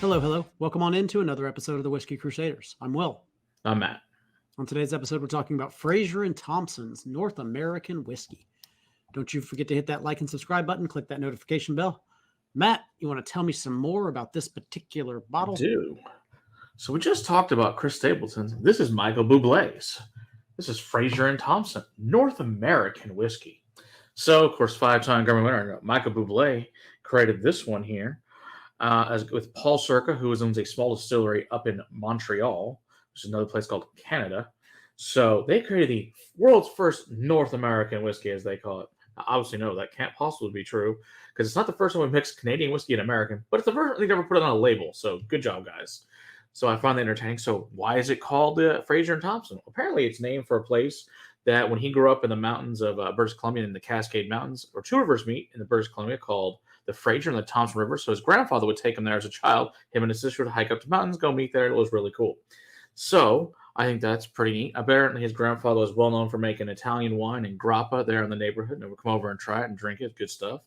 Hello, hello. Welcome on into another episode of the Whiskey Crusaders. I'm Will. I'm Matt. On today's episode, we're talking about Fraser and Thompson's North American whiskey. Don't you forget to hit that like and subscribe button, click that notification bell. Matt, you want to tell me some more about this particular bottle? I do. So we just talked about Chris Stapleton's. This is Michael Buble's. This is Fraser and Thompson, North American whiskey. So, of course, 5-time Grammy winner Michael Buble created this one here with Paul Cirka, who owns a small distillery up in Montreal, which is another place called Canada. So they created the world's first North American whiskey, as they call it. Now, obviously, no, that can't possibly be true because it's not the first time we mixed Canadian whiskey and American, but it's the first time they ever put it on a label. So good job, guys. So I find that entertaining. So why is it called Fraser and Thompson? Apparently, it's named for a place that when he grew up in the mountains of British Columbia in the Cascade Mountains, or Two Rivers meet in the British Columbia, called the Fraser and the Thompson Rivers. So his grandfather would take him there as a child. Him and his sister would hike up the mountains, go meet there. It was really cool. So I think that's pretty neat. Apparently, his grandfather was well known for making Italian wine and grappa there in the neighborhood, and they would come over and try it and drink it. Good stuff.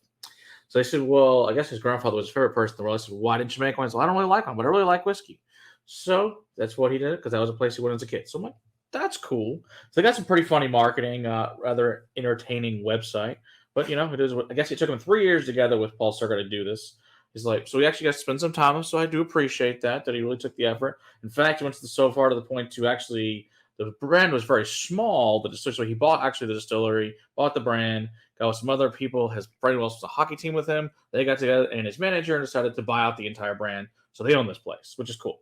So they said, well, I guess his grandfather was his favorite person in the world. I said, why didn't you make wine? So I don't really like wine, but I really like whiskey. So that's what he did because that was a place he went as a kid. So I'm like, that's cool. So they got some pretty funny marketing, rather entertaining website. But, you know, it is. I guess it took him 3 years together with Paul Cirka to do this. He's like, so we actually got to spend some time with him. So I do appreciate that he really took the effort. In fact, he went so far to the point to actually, the brand was very small, the distillery. So he bought actually the distillery, bought the brand, got with some other people. His friend was a hockey team with him. They got together and his manager decided to buy out the entire brand. So they own this place, which is cool.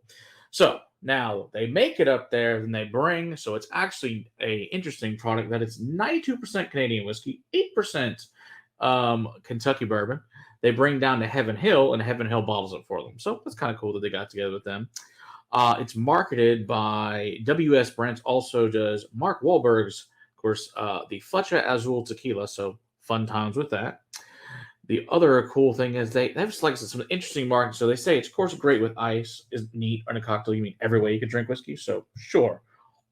So now they make it up there and they bring, so it's actually a interesting product that it's 92% Canadian whiskey, 8% Kentucky bourbon. They bring down to Heaven Hill and Heaven Hill bottles it for them. So that's kind of cool that they got together with them. It's marketed by WES Brands, also does Mark Wahlberg's, of course, the Flecha Azul Tequila. So fun times with that. The other cool thing is they have like some interesting marketing. So they say it's, of course, great with ice, is neat in a cocktail. You mean every way you can drink whiskey? So sure,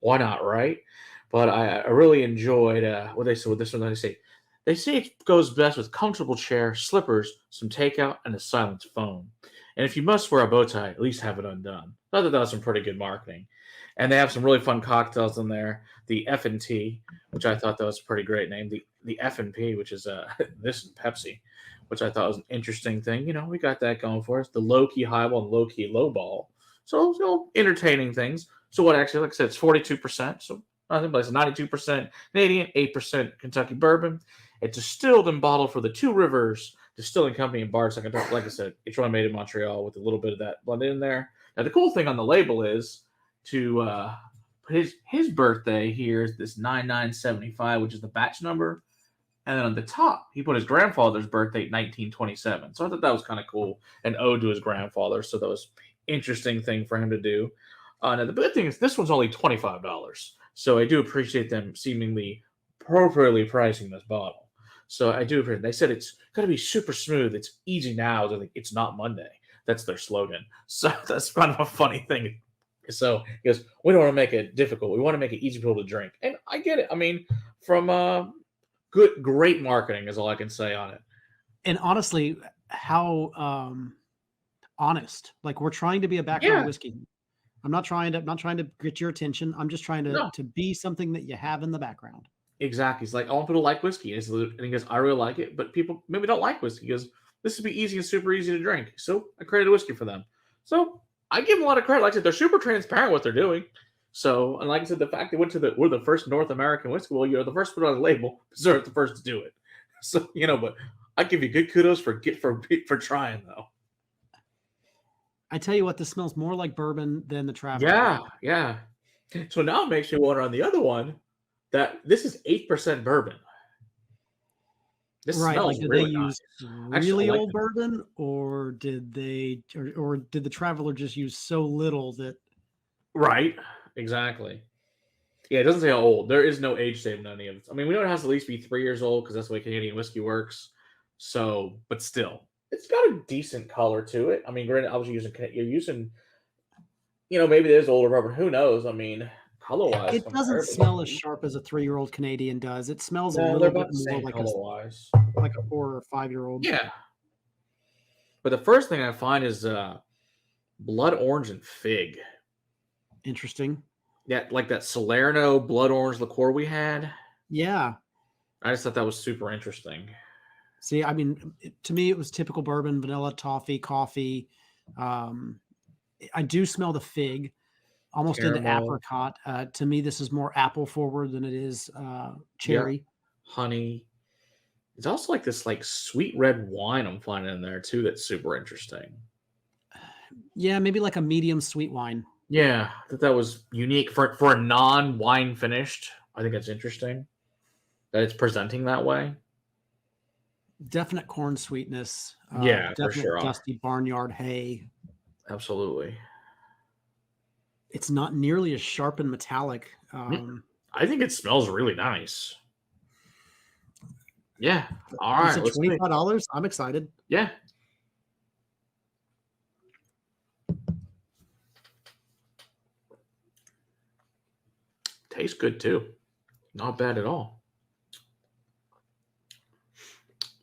why not, right? But I really enjoyed what they said with this one. They say it goes best with comfortable chair, slippers, some takeout, and a silent phone. And if you must wear a bow tie, at least have it undone. I thought that was some pretty good marketing. And they have some really fun cocktails in there. The F&T, which I thought that was a pretty great name. The F&P, which is this and Pepsi, which I thought was an interesting thing. You know, we got that going for us. The Key Highball and Key Lowball. So entertaining things. So what actually, like I said, it's 42%. So nothing but it's 92% Canadian, 8% Kentucky Bourbon. It's distilled and bottled for the Two Rivers Distilling Company in Bardstown. Like I said, it's really made in Montreal with a little bit of that blended in there. Now, the cool thing on the label is to put his birthday here is this 9975, which is the batch number. And then on the top, he put his grandfather's birthday, 1927. So I thought that was kind of cool, an ode to his grandfather. So that was an interesting thing for him to do. Now, the good thing is this one's only $25. So I do appreciate them seemingly appropriately pricing this bottle. So I do appreciate. They said it's got to be super smooth. It's easy now. It's not Monday. That's their slogan. So that's kind of a funny thing. So he goes, we don't want to make it difficult. We want to make it easy for people to drink. And I get it. I mean, from great marketing is all I can say on it. And honestly, how honest. Like, we're trying to be a background whiskey. I'm not trying to get your attention. I'm just trying to be something that you have in the background. Exactly. He's like, I want people to like whiskey. And he goes, I really like it, but people maybe don't like whiskey. He goes, this would be easy and super easy to drink. So I created a whiskey for them. So I give them a lot of credit. Like I said, they're super transparent what they're doing. So, and like I said, the fact they went to we're the first North American whiskey. Well, you're the first to put on the label, because they're the first to do it. So, you know, but I give you good kudos for trying though. I tell you what, this smells more like bourbon than the Traveler. Yeah. So now it makes me wonder on the other one that this is 8% bourbon. This smells did really they use really old bourbon, or did they, or did the Traveler just use so little that? Right, exactly. Yeah, it doesn't say how old. There is no age statement on any of it. I mean, we know it has to at least be 3 years old because that's the way Canadian whiskey works. So, but still, it's got a decent color to it. I mean, granted, you're using, you know, maybe there's older bourbon. Who knows? I mean, color-wise, it doesn't smell as sharp as a 3-year-old Canadian does. It smells a little bit more like like a 4 or 5-year-old. Yeah. But the first thing I find is blood orange and fig. Interesting. Yeah, like that Salerno blood orange liqueur we had. Yeah. I just thought that was super interesting. See, I mean, to me, it was typical bourbon, vanilla, toffee, coffee. I do smell the fig, almost into Caramel. apricot. To me, this is more apple forward than it is cherry. Honey. It's also like this like sweet red wine I'm finding in there too that's super interesting. Yeah, maybe like a medium sweet wine. Yeah, that was unique for a non-wine finished. I think that's interesting that it's presenting that way. Definite corn sweetness. Yeah, for definite sure. dusty barnyard hay. Absolutely. It's not nearly as sharp and metallic. I think it smells really nice. Yeah. All right. Is it $25? I'm excited. Yeah. Tastes good too. Not bad at all.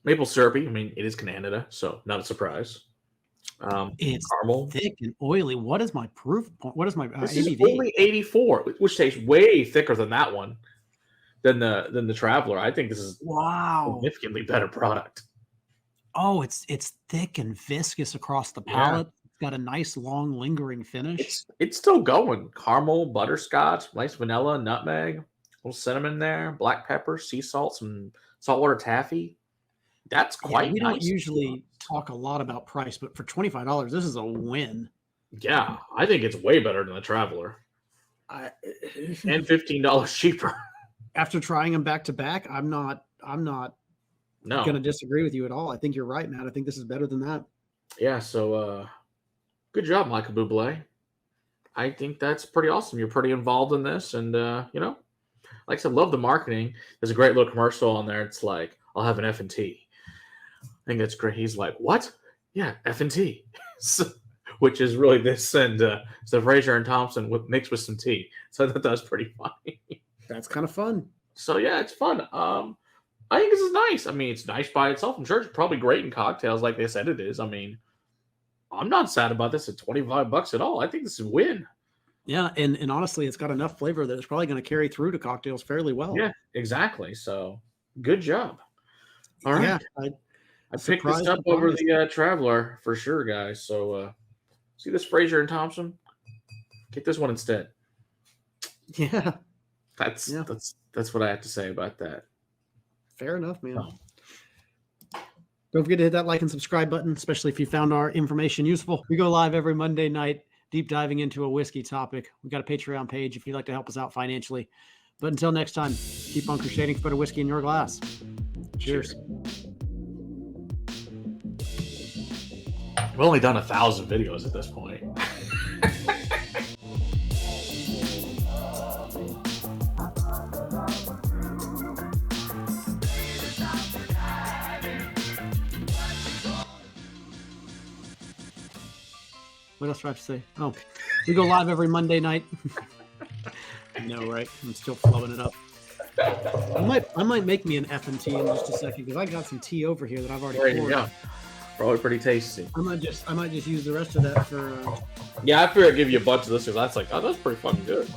Maple syrupy. I mean, it is Canada, so not a surprise. It's caramel, thick and oily. What is my proof point? What is my this ABV? is only 84, which tastes way thicker than that one, than the Traveler. I think this is Wow. significantly better product. Oh, it's thick and viscous across the palate. It's got a nice, long, lingering finish. It's still going. Caramel, butterscotch, nice vanilla, nutmeg, a little cinnamon there, black pepper, sea salt, some saltwater taffy. That's quite we nice. don't usually talk a lot about price, but for $25, this is a win. Yeah, I think it's way better than the Traveler. And $15 cheaper. After trying them back to back, I'm not going to disagree with you at all. I think you're right, Matt. I think this is better than that. Yeah, so good job, Michael Buble. I think that's pretty awesome. You're pretty involved in this, and like I said, love the marketing. There's a great little commercial on there. It's like, I'll have an F&T. I think that's great. He's like, what? Yeah, F&T. Which is really this, and so Fraser and Thompson mixed with some tea. So I thought that was pretty funny. That's kind of fun. So yeah, it's fun. I think this is nice. I mean, it's nice by itself. I'm sure it's probably great in cocktails, like they said it is. I mean, I'm not sad about this at $25 at all. I think this is a win. Yeah, and honestly, it's got enough flavor that it's probably going to carry through to cocktails fairly well. Yeah, exactly. So good job. All right. Yeah, I picked this up over the Traveler for sure, guys. So see this Fraser and Thompson? Get this one instead. Yeah. That's what I have to say about that. Fair enough, man. Don't forget to hit that like and subscribe button, especially if you found our information useful. We go live every Monday night, deep diving into a whiskey topic. We've got a Patreon page if you'd like to help us out financially. But until next time, keep on crusading for better whiskey in your glass. Cheers. We've only done 1,000 videos at this point. What else do I have to say? Oh, we go live every Monday night. I know, right? I'm still flowing it up. I might make me an F&T in just a second because I got some tea over here that I've already poured. Yeah, probably pretty tasty. I might just use the rest of that for. Yeah, I figured I'd give you a bunch of this because that's like, oh, that's pretty fucking good.